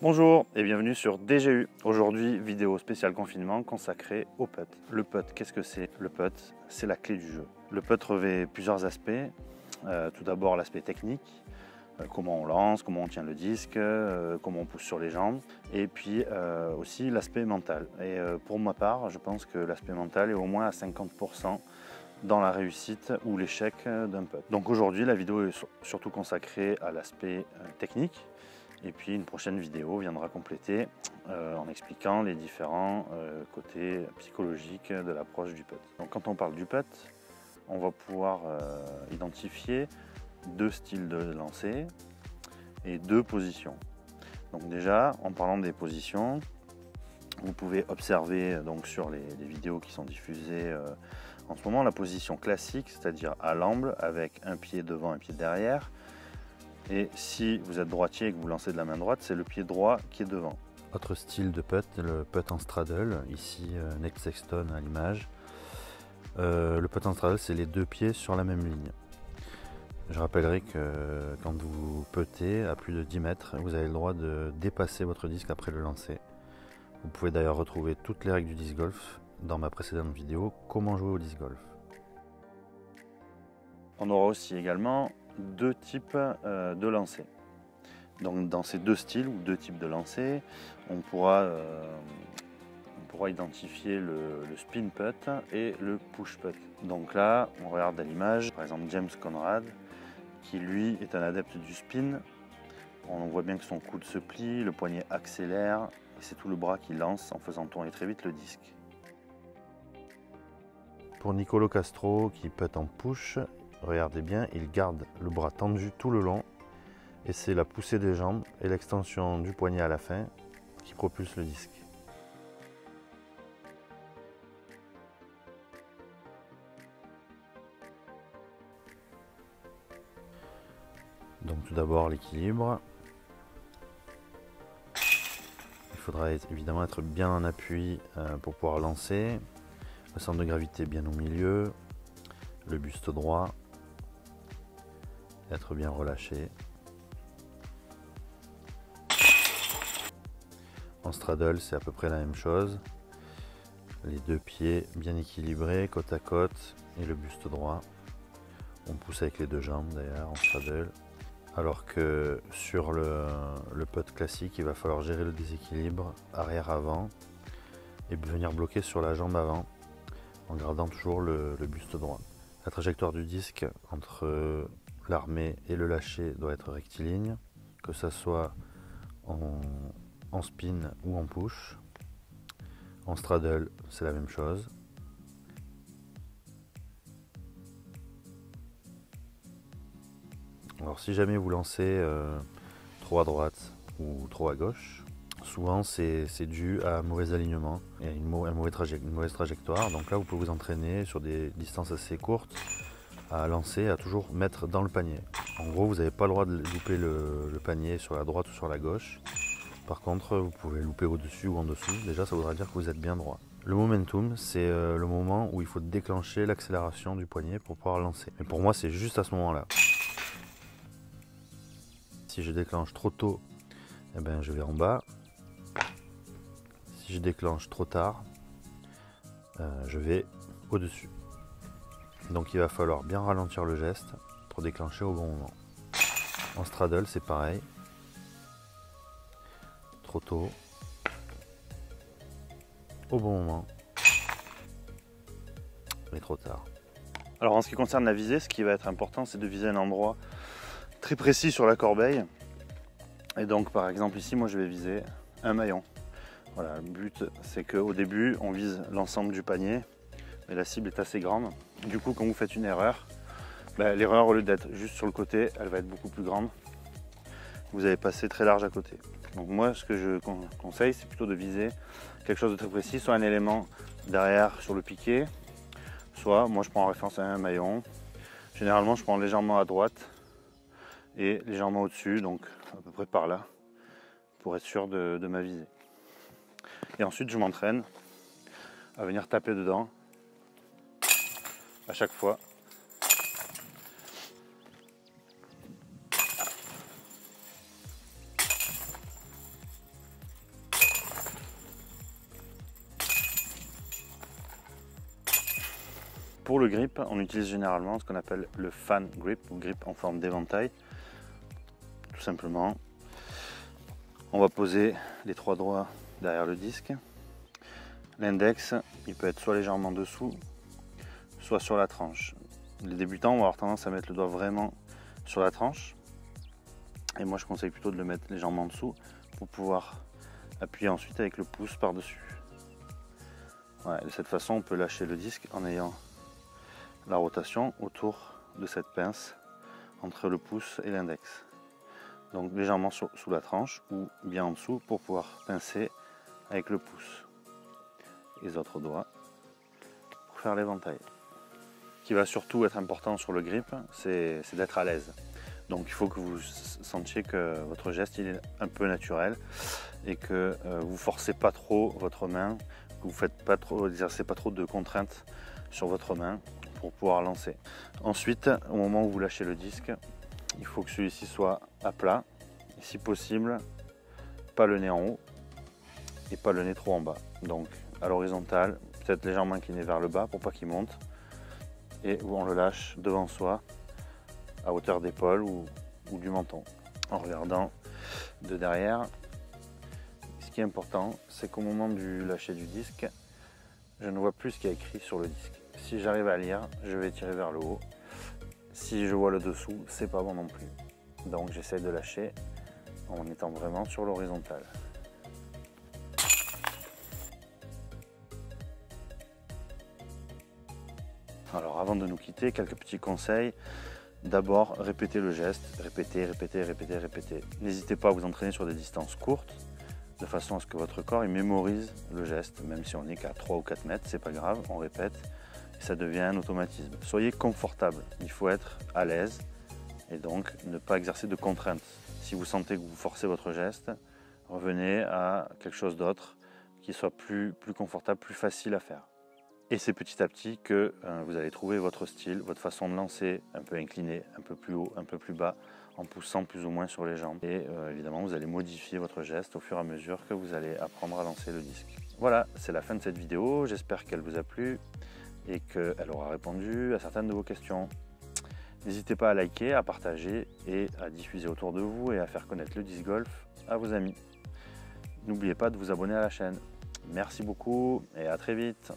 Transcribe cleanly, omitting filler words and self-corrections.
Bonjour et bienvenue sur DGU. Aujourd'hui, vidéo spéciale confinement consacrée au putt. Le putt, qu'est-ce que c'est? Le putt, c'est la clé du jeu. Le putt revêt plusieurs aspects. Tout d'abord l'aspect technique, comment on lance, comment on tient le disque, comment on pousse sur les jambes, et puis aussi l'aspect mental. Et pour ma part, je pense que l'aspect mental est au moins à 50% dans la réussite ou l'échec d'un putt. Donc aujourd'hui, la vidéo est surtout consacrée à l'aspect technique. Et puis une prochaine vidéo viendra compléter en expliquant les différents côtés psychologiques de l'approche du putt. Donc quand on parle du putt, on va pouvoir identifier deux styles de lancer et deux positions. Donc déjà, en parlant des positions, vous pouvez observer donc sur les vidéos qui sont diffusées en ce moment la position classique, c'est-à-dire à l'amble avec un pied devant, un pied derrière. Et si vous êtes droitier et que vous lancez de la main droite, c'est le pied droit qui est devant. Autre style de putt, le putt en straddle, ici Nate Sexton à l'image. Le putt en straddle, c'est les deux pieds sur la même ligne. Je rappellerai que quand vous puttez à plus de 10 mètres, vous avez le droit de dépasser votre disque après le lancer. Vous pouvez d'ailleurs retrouver toutes les règles du disc golf dans ma précédente vidéo, comment jouer au disc golf. On aura aussi également deux types de lancers. Donc dans ces deux styles ou deux types de lancers, on pourra identifier le spin putt et le push putt. Donc là, on regarde à l'image, par exemple James Conrad, qui lui est un adepte du spin. On voit bien que son coude se plie, le poignet accélère, et c'est tout le bras qui lance en faisant tourner très vite le disque. Pour Nicolo Castro qui putt en push, regardez bien, il garde le bras tendu tout le long, et c'est la poussée des jambes et l'extension du poignet à la fin qui propulse le disque. Donc tout d'abord l'équilibre. Il faudra évidemment être bien en appui pour pouvoir lancer. Le centre de gravité bien au milieu, le buste droit, être bien relâché. En straddle, c'est à peu près la même chose. Les deux pieds bien équilibrés, côte à côte, et le buste droit. On pousse avec les deux jambes d'ailleurs en straddle. Alors que sur le putt classique, il va falloir gérer le déséquilibre arrière-avant et venir bloquer sur la jambe avant en gardant toujours le buste droit. La trajectoire du disque entre l'armée et le lâcher doit être rectiligne, que ce soit en spin ou en push. En straddle, c'est la même chose. Alors si jamais vous lancez trop à droite ou trop à gauche, souvent c'est dû à un mauvais alignement et une mauvaise trajectoire. Donc là vous pouvez vous entraîner sur des distances assez courtes à lancer, à toujours mettre dans le panier. En gros vous n'avez pas le droit de louper le panier sur la droite ou sur la gauche. Par contre vous pouvez louper au-dessus ou en dessous. Déjà ça voudra dire que vous êtes bien droit. Le momentum, c'est le moment où il faut déclencher l'accélération du poignet pour pouvoir lancer. Et pour moi c'est juste à ce moment-là. Si je déclenche trop tôt, eh ben, je vais en bas. Si je déclenche trop tard, je vais au-dessus. Donc il va falloir bien ralentir le geste pour déclencher au bon moment. En straddle, c'est pareil. Trop tôt. Au bon moment. Mais trop tard. Alors en ce qui concerne la visée, ce qui va être important, c'est de viser un endroit très précis sur la corbeille. Et donc par exemple ici, moi je vais viser un maillon. Voilà, le but c'est qu'au début on vise l'ensemble du panier, mais la cible est assez grande. Du coup quand vous faites une erreur, l'erreur au lieu d'être juste sur le côté, elle va être beaucoup plus grande. Vous allez passer très large à côté. Donc moi ce que je conseille, c'est plutôt de viser quelque chose de très précis, soit un élément derrière sur le piquet, soit moi je prends en référence à un maillon. Généralement je prends légèrement à droite et légèrement au-dessus, donc à peu près par là, pour être sûr de ma visée. Et ensuite je m'entraîne à venir taper dedans à chaque fois. Pour le grip, on utilise généralement ce qu'on appelle le fan grip, ou grip en forme d'éventail. Tout simplement, on va poser les 3 doigts derrière le disque. L'index, il peut être soit légèrement dessous, soit sur la tranche. Les débutants vont avoir tendance à mettre le doigt vraiment sur la tranche. Et moi, je conseille plutôt de le mettre légèrement en dessous pour pouvoir appuyer ensuite avec le pouce par-dessus. Ouais, de cette façon, on peut lâcher le disque en ayant la rotation autour de cette pince entre le pouce et l'index. Donc légèrement sous la tranche ou bien en dessous pour pouvoir pincer avec le pouce. Les autres doigts pour faire l'éventail. Ce qui va surtout être important sur le grip, c'est d'être à l'aise. Donc il faut que vous sentiez que votre geste il est un peu naturel et que vous ne forcez pas trop votre main, que vous n'exercez pas trop de contraintes sur votre main pour pouvoir lancer. Ensuite, au moment où vous lâchez le disque, il faut que celui-ci soit à plat, et si possible, pas le nez en haut et pas le nez trop en bas. Donc à l'horizontale, peut-être légèrement incliné vers le bas pour pas qu'il monte, et on le lâche devant soi, à hauteur d'épaule ou du menton, en regardant de derrière. Ce qui est important, c'est qu'au moment du lâcher du disque, je ne vois plus ce qu'il y a écrit sur le disque. Si j'arrive à lire, je vais tirer vers le haut. Si je vois le dessous, c'est pas bon non plus. Donc j'essaie de lâcher en étant vraiment sur l'horizontale. Alors avant de nous quitter, quelques petits conseils. D'abord, répétez le geste, répétez. N'hésitez pas à vous entraîner sur des distances courtes, de façon à ce que votre corps il mémorise le geste, même si on n'est qu'à 3 ou 4 mètres, c'est pas grave, on répète, et ça devient un automatisme. Soyez confortable, il faut être à l'aise, et donc ne pas exercer de contraintes. Si vous sentez que vous forcez votre geste, revenez à quelque chose d'autre qui soit plus confortable, plus facile à faire. Et c'est petit à petit que vous allez trouver votre style, votre façon de lancer, un peu incliné, un peu plus haut, un peu plus bas, en poussant plus ou moins sur les jambes. Et évidemment, vous allez modifier votre geste au fur et à mesure que vous allez apprendre à lancer le disque. Voilà, c'est la fin de cette vidéo. J'espère qu'elle vous a plu et qu'elle aura répondu à certaines de vos questions. N'hésitez pas à liker, à partager et à diffuser autour de vous et à faire connaître le disc golf à vos amis. N'oubliez pas de vous abonner à la chaîne. Merci beaucoup et à très vite.